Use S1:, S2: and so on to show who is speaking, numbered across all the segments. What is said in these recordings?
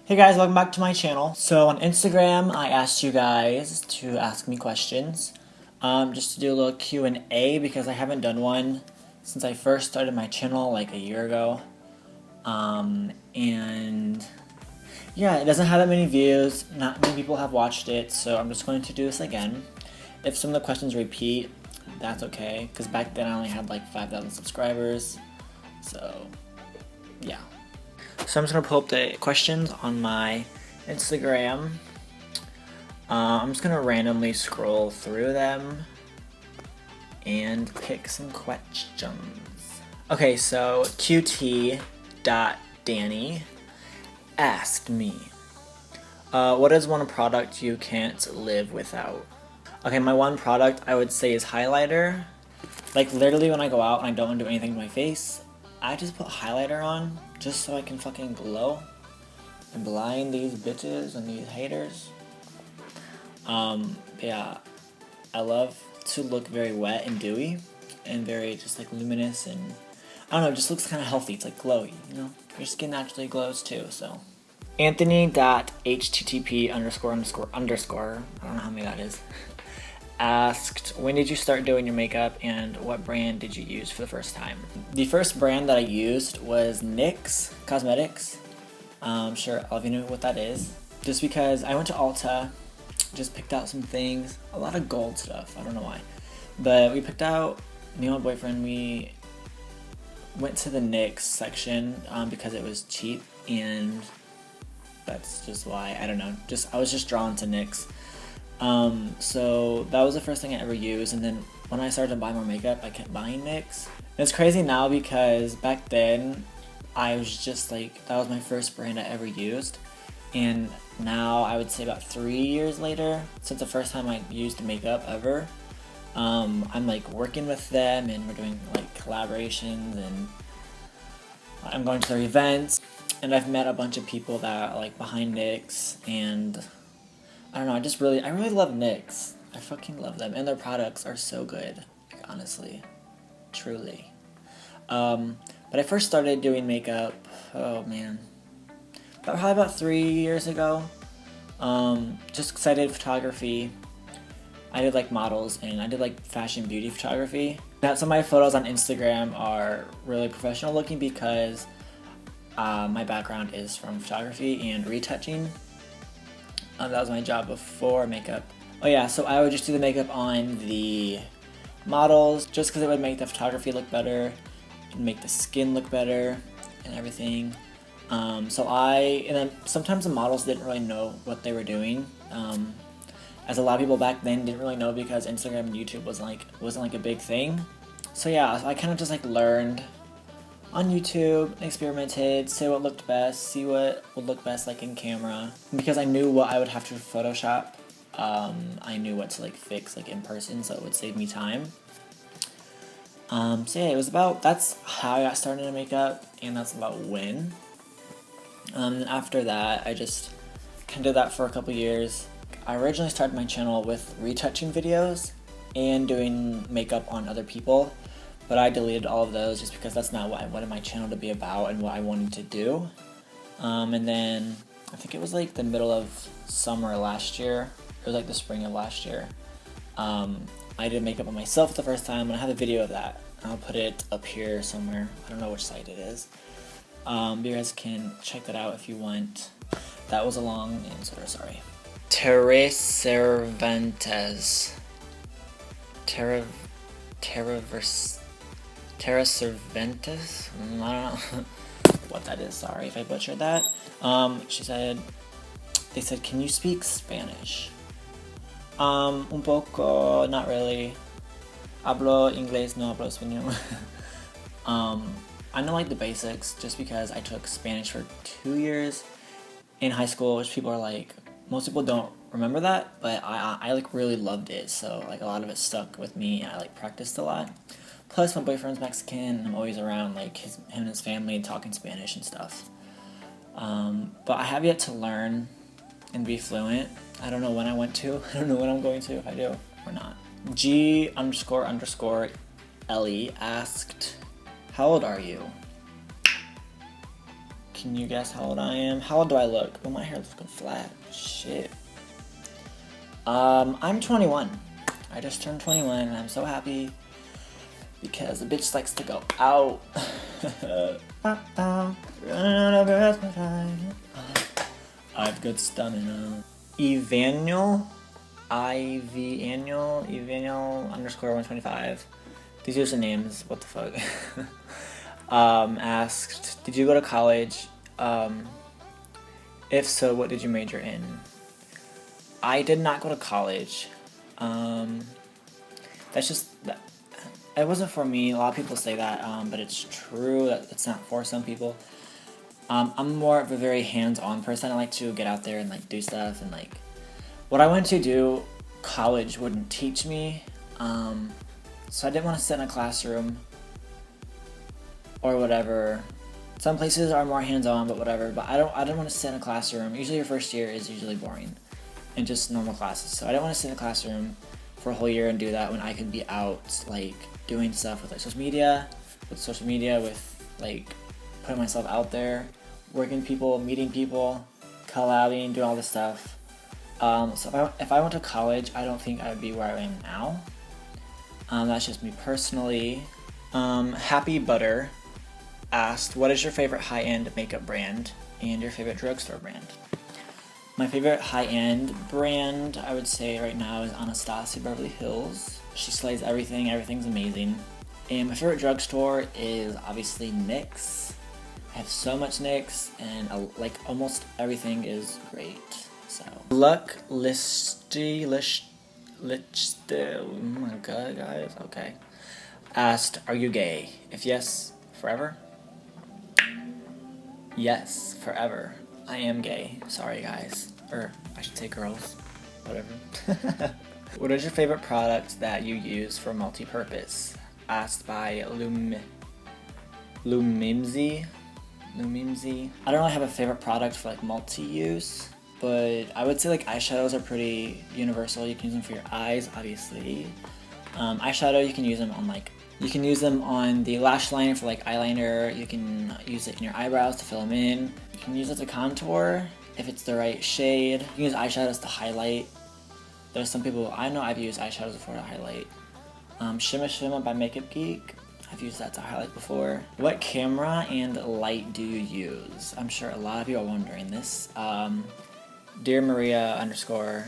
S1: Hey guys, welcome back to my channel. So on Instagram, I asked you guys to ask me questions, just to do a little Q&A because I haven't done one since I first started my channel like a year ago. And yeah, it doesn't have that many views, not many people have watched it, so I'm just going to do this again. If some of the questions repeat, that's okay, because back then I only had like 5,000 subscribers, so yeah. So I'm just going to pull up the questions on my Instagram. I'm just going to randomly scroll through them and pick some questions. Okay, so QT.Danny asked me, what is one product you can't live without? Okay, my one product I would say is highlighter. Like literally when I go out and I don't want to do anything to my face, I just put highlighter on just so I can fucking glow and blind these bitches and these haters. Yeah, I love to look very wet and dewy and very just like luminous, and I don't know, it just looks kind of healthy. It's like glowy, you know? Your skin naturally glows too, so. Anthony.http___, I don't know how many that is, asked, when did you start doing your makeup and what brand did you use for the first time? The first brand that I used was NYX Cosmetics. I'm sure all of you know what that is. Just because I went to Ulta, just picked out some things, a lot of gold stuff, I don't know why. But we picked out, me and my boyfriend, we went to the NYX section because it was cheap, and that's just why, I don't know, I was just drawn to NYX. So that was the first thing I ever used, and then when I started to buy more makeup, I kept buying NYX. And it's crazy now because back then, I was just like, that was my first brand I ever used, and now I would say about 3 years later, since the first time I used makeup ever, I'm like working with them, and we're doing like collaborations, and I'm going to their events, and I've met a bunch of people that are like behind NYX, and I don't know, I really love NYX. I fucking love them, and their products are so good, like, honestly, truly. But I first started doing makeup, oh man, probably about 3 years ago, just because I did photography. I did like models, and I did like fashion beauty photography. Now some of my photos on Instagram are really professional looking because my background is from photography and retouching. That was my job before makeup. Oh yeah, so I would just do the makeup on the models just because it would make the photography look better and make the skin look better and everything. And then sometimes the models didn't really know what they were doing. As a lot of people back then didn't really know because Instagram and YouTube wasn't like a big thing. So yeah, I kind of just like learned on YouTube, experimented, see what looked best, see what would look best like in camera. Because I knew what I would have to Photoshop, I knew what to like fix like in person, so it would save me time. So yeah, that's how I got started in makeup, and that's about when. After that, I just kind of did that for a couple years. I originally started my channel with retouching videos and doing makeup on other people, but I deleted all of those just because that's not what I wanted my channel to be about and what I wanted to do. And then I think it was like the middle of summer last year. It was like the spring of last year. I did makeup on myself the first time, and I have a video of that. I'll put it up here somewhere. I don't know which site it is. But you guys can check that out if you want. That was a long answer, sorry. Terra Cervantes. Terra Cervantes? I don't know what that is, sorry if I butchered that. They said, can you speak Spanish? Un poco, not really. Hablo inglés, no hablo español. I know like the basics just because I took Spanish for 2 years in high school, which people are like, most people don't remember that, but I like really loved it, so like a lot of it stuck with me, and I like practiced a lot. Plus my boyfriend's Mexican, and I'm always around like him and his family talking Spanish and stuff. But I have yet to learn and be fluent. I don't know when I want to. I don't know when I'm going to, if I do or not. G__Ellie asked, how old are you? Can you guess how old I am? How old do I look? Oh, my hair looks looking flat. Shit. I'm 21. I just turned 21 and I'm so happy because the bitch likes to go out. I've got stamina. Evanuel underscore 125. These are the names. What the fuck? Asked, did you go to college? If so, what did you major in? I did not go to college. That's just, it wasn't for me. A lot of people say that, but it's true that it's not for some people. I'm more of a very hands-on person. I like to get out there and like do stuff, and like what I wanted to do, college wouldn't teach me. So I didn't want to sit in a classroom or whatever. Some places are more hands-on, but whatever. But I don't want to sit in a classroom. Usually your first year is usually boring and just normal classes. So I didn't want to sit in a classroom for a whole year and do that when I could be out like doing stuff with like social media, with like putting myself out there, working people, meeting people, collabing, doing all this stuff. So if I went to college, I don't think I would be where I am now. That's just me personally. Happy Butter asked, what is your favorite high-end makeup brand and your favorite drugstore brand? My favorite high-end brand, I would say right now, is Anastasia Beverly Hills. She slays everything. Everything's amazing. And my favorite drugstore is obviously NYX. I have so much NYX, and like almost everything is great. So Lashylicious, oh my god, guys. Okay. Asked, are you gay? If yes, forever? Yes, forever. I am gay. Sorry, guys. Or I should say girls. Whatever. What is your favorite product that you use for multi-purpose? Asked by Lumimzi. I don't really have a favorite product for like multi-use, but I would say like eyeshadows are pretty universal. You can use them for your eyes, obviously. Eyeshadow, you can use them on the lash line for like eyeliner. You can use it in your eyebrows to fill them in. You can use it to contour if it's the right shade. You can use eyeshadows to highlight. There's some people, I know I've used eyeshadows before to highlight. Shimma Shimma by Makeup Geek. I've used that to highlight before. What camera and light do you use? I'm sure a lot of you are wondering this. Dear Maria underscore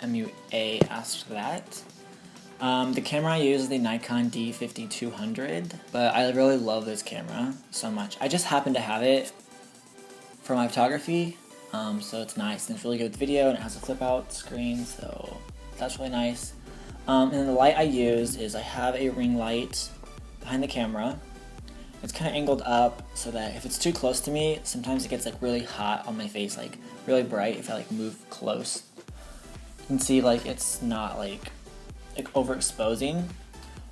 S1: MUA asked that. The camera I use is the Nikon D5200, but I really love this camera so much. I just happen to have it for my photography, so it's nice, and it's really good with video, and it has a flip out screen, so that's really nice. And then the light I use is I have a ring light behind the camera. It's kind of angled up so that if it's too close to me, sometimes it gets like really hot on my face, like really bright if I like move close. You can see like it's not like overexposing,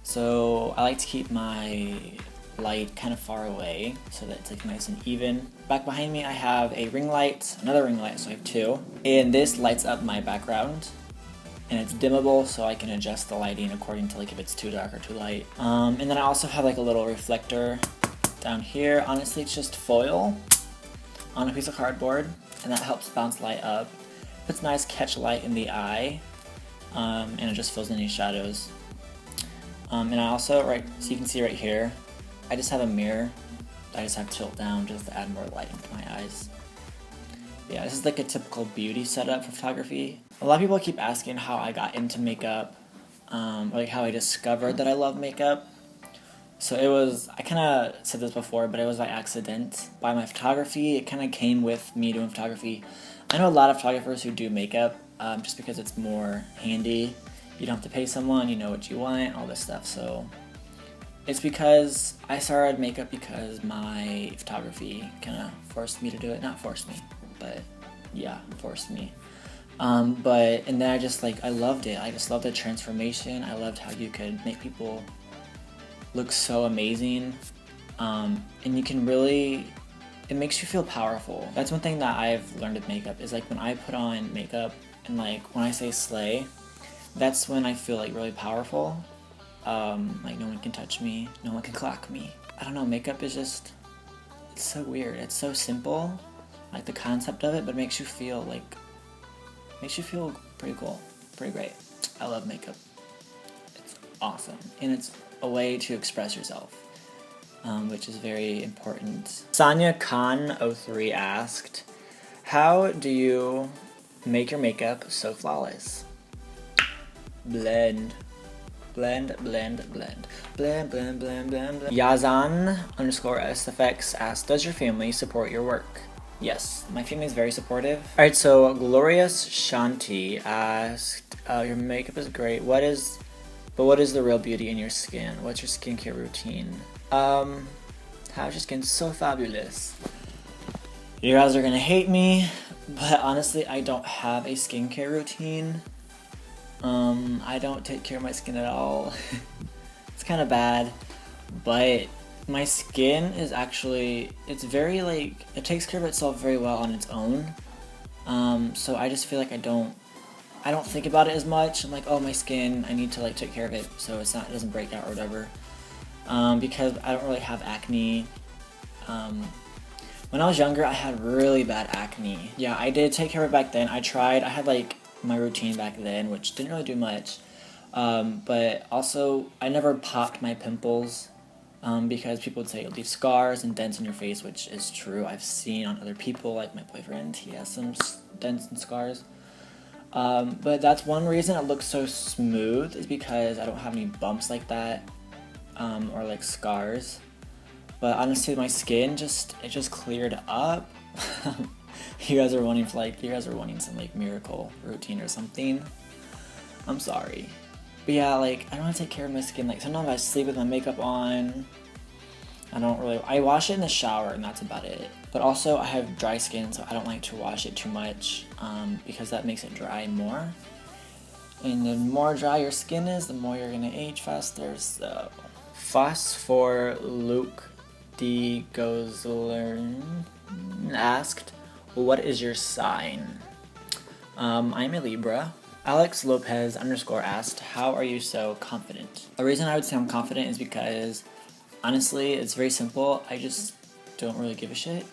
S1: so I like to keep my light kind of far away so that it's like nice and even. Back behind me I have a ring light, another ring light, so I have two, and this lights up my background, and it's dimmable so I can adjust the lighting according to like if it's too dark or too light. And then I also have like a little reflector down here. Honestly, it's just foil on a piece of cardboard, and that helps bounce light up. Puts nice catch light in the eye. And it just fills in any shadows. And I also, so you can see right here, I just have a mirror that I just have tilt down just to add more lighting to my eyes. Yeah, this is like a typical beauty setup for photography. A lot of people keep asking how I got into makeup, like how I discovered that I love makeup. So it was, I kind of said this before, but it was by accident. By my photography, it kind of came with me doing photography. I know a lot of photographers who do makeup, just because it's more handy. You don't have to pay someone, you know what you want, all this stuff. So it's because I started makeup because my photography kind of forced me to do it. Not forced me, but yeah, forced me. And then I loved it. I just loved the transformation. I loved how you could make people look so amazing. And you can really, it makes you feel powerful. That's one thing that I've learned with makeup is like when I put on makeup and like when I say slay, that's when I feel like really powerful. Like no one can touch me, no one can clock me. I don't know, makeup is just, it's so weird. It's so simple, like the concept of it, but it makes you feel pretty cool, pretty great. I love makeup. It's awesome, and it's a way to express yourself, which is very important. Sonia Khan 03 asked, how do you make your makeup so flawless? Blend. Blend, blend, blend. Blend, blend, blend, blend, blend. Yazan_SFX asked, does your family support your work? Yes, my family is very supportive. Alright, so Glorious Shanti asked, your makeup is great. What is the real beauty in your skin? What's your skincare routine? How's your skin? So fabulous. You guys are gonna hate me, but honestly, I don't have a skincare routine. I don't take care of my skin at all. It's kind of bad, but my skin is actually, it's very like, it takes care of itself very well on its own. So I just feel like I don't think about it as much. I'm like, oh, my skin, I need to like take care of it so it doesn't break out or whatever. Because I don't really have acne. When I was younger, I had really bad acne. Yeah, I did take care of it back then. I had like my routine back then, which didn't really do much. But also, I never popped my pimples because people would say it'll leave scars and dents in your face, which is true. I've seen on other people, like my boyfriend, he has some dents and scars. But that's one reason it looks so smooth, is because I don't have any bumps like that, or like scars. But honestly, my skin it just cleared up. You guys are wanting some like miracle routine or something. I'm sorry. But yeah, like I don't want to take care of my skin. Like sometimes I sleep with my makeup on. I wash it in the shower and that's about it. But also I have dry skin, so I don't like to wash it too much because that makes it dry more. And the more dry your skin is, the more you're gonna age faster. So, Fuss for Luke D. Gosler asked, what is your sign? I'm a Libra. Alex Lopez _ asked, how are you so confident? The reason I would say I'm confident is because, honestly, it's very simple. I just don't really give a shit.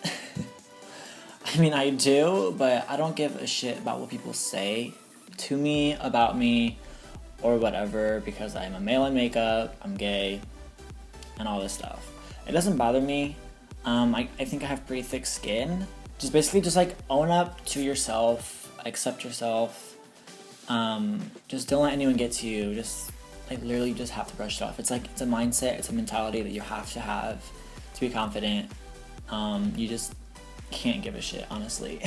S1: I mean, I do, but I don't give a shit about what people say to me, about me, or whatever, because I'm a male in makeup, I'm gay, and all this stuff. It doesn't bother me. I think I have pretty thick skin. Just like own up to yourself, accept yourself. Just don't let anyone get to you. Just like literally just have to brush it off. It's a mindset, it's a mentality that you have to be confident. You just can't give a shit, honestly.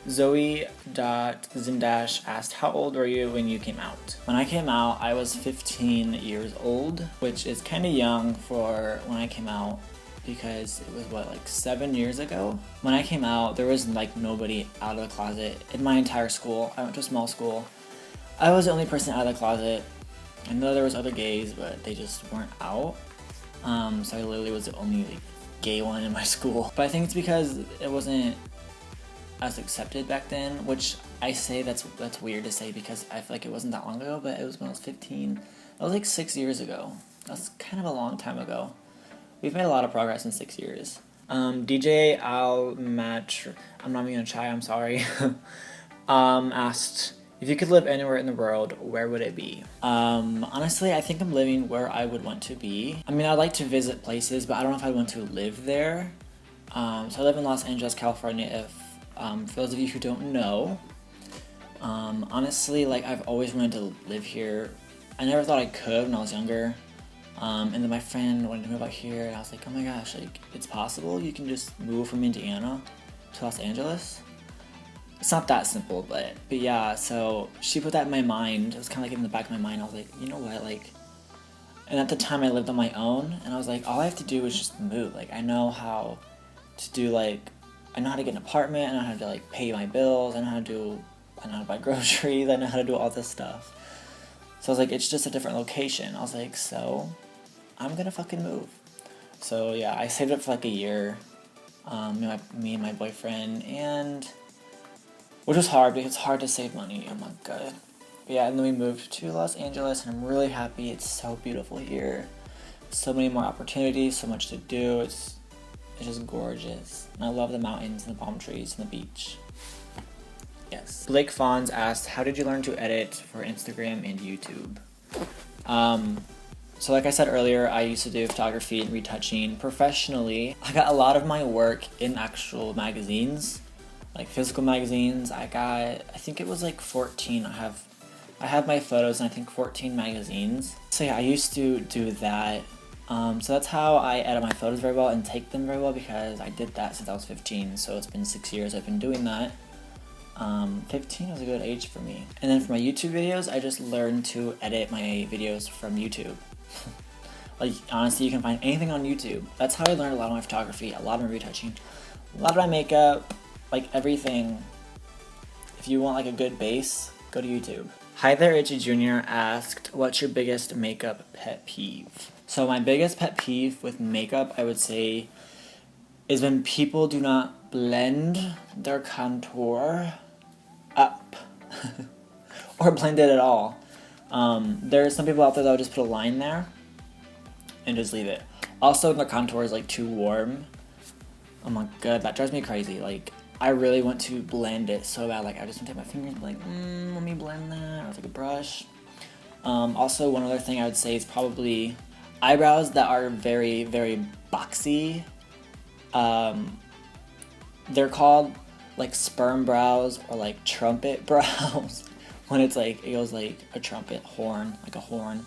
S1: Zoe.Zindash asked, how old were you when you came out? When I came out, I was 15 years old, which is kind of young for when I came out, because it was like 7 years ago. When I came out, there was like nobody out of the closet in my entire school. I went to a small school. I was the only person out of the closet. I know there was other gays, but they just weren't out. So I literally was the only like gay one in my school. But I think it's because it wasn't as accepted back then, which I say that's weird to say because I feel like it wasn't that long ago, but it was when I was 15. That was like 6 years ago. That's kind of a long time ago. We've made a lot of progress in 6 years. DJ Al Match, I'm not even gonna try, I'm sorry. Asked, if you could live anywhere in the world, where would it be? Honestly, I think I'm living where I would want to be. I mean, I'd like to visit places, but I don't know if I'd want to live there. So I live in Los Angeles, California, for those of you who don't know. Honestly, like, I've always wanted to live here. I never thought I could when I was younger. And then my friend wanted to move out here, and I was like, oh my gosh, like, it's possible? You can just move from Indiana to Los Angeles? It's not that simple, but yeah, so she put that in my mind. It was kind of like in the back of my mind. I was like, you know what, like, and at the time I lived on my own, and I was like, all I have to do is just move. Like, I know how to do, like, I know how to get an apartment, I know how to, like, pay my bills, I know how to buy groceries, I know how to do all this stuff. So I was like, it's just a different location. I was like, so I'm gonna fucking move. So yeah, I saved up for like a year, me and my boyfriend, and which was hard because it's hard to save money. Oh my god. But yeah, and then we moved to Los Angeles, and I'm really happy. It's so beautiful here. So many more opportunities, so much to do. It's It's just gorgeous. And I love the mountains and the palm trees and the beach. Yes. Blake Fawns asked, how did you learn to edit for Instagram and YouTube? So like I said earlier, I used to do photography and retouching professionally. I got a lot of my work in actual magazines, like physical magazines. I think it was like 14. I have my photos in I think 14 magazines. So yeah, I used to do that. So that's how I edit my photos very well and take them very well, because I did that since I was 15. So it's been 6 years I've been doing that. 15 was a good age for me. And then for my YouTube videos, I just learned to edit my videos from YouTube. Like, honestly, you can find anything on YouTube. That's how I learned a lot of my photography, a lot of my retouching, a lot of my makeup, like everything. If you want like a good base, go to YouTube. Hi there, Itchy Jr. asked, what's your biggest makeup pet peeve? So my biggest pet peeve with makeup, I would say, is when people do not blend their contour up or blend it at all. There are some people out there that will just put a line there and just leave it. Also, when the contour is like too warm, oh my god, that drives me crazy. Like, I really want to blend it so bad. Like, I just want to take my fingers and be like, let me blend that. Or take a brush. Also, one other thing I would say is probably eyebrows that are very, very boxy. They're called like sperm brows or like trumpet brows. When it's like, it goes like a trumpet horn, like a horn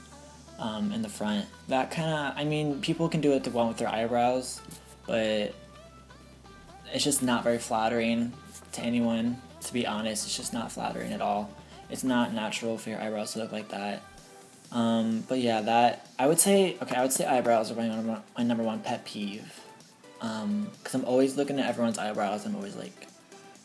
S1: in the front. That kind of, I mean, people can do it with their eyebrows, but it's just not very flattering to anyone, to be honest. It's just not flattering at all. It's not natural for your eyebrows to look like that. But yeah, that, I would say eyebrows are my number one pet peeve. Because I'm always looking at everyone's eyebrows. I'm always like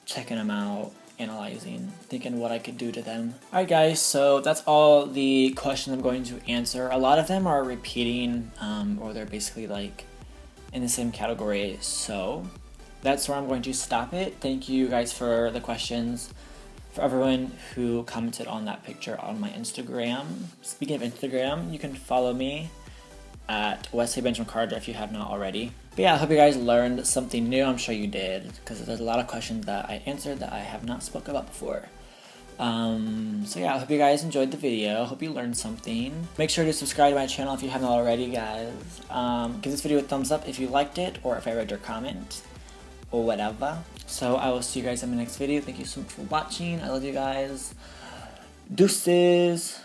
S1: checking them out, analyzing, thinking what I could do to them. Alright guys, so that's all the questions I'm going to answer. A lot of them are repeating, or they're basically like in the same category, so that's where I'm going to stop it. Thank you guys for the questions. For everyone who commented on that picture on my Instagram. Speaking of Instagram, you can follow me at Wesley Carter if you have not already. But yeah, I hope you guys learned something new. I'm sure you did, because there's a lot of questions that I answered that I have not spoken about before. So yeah, I hope you guys enjoyed the video. I hope you learned something. Make sure to subscribe to my channel if you haven't already, guys. Give this video a thumbs up if you liked it, or if I read your comment, or whatever. So I will see you guys in my next video. Thank you so much for watching. I love you guys. Deuces.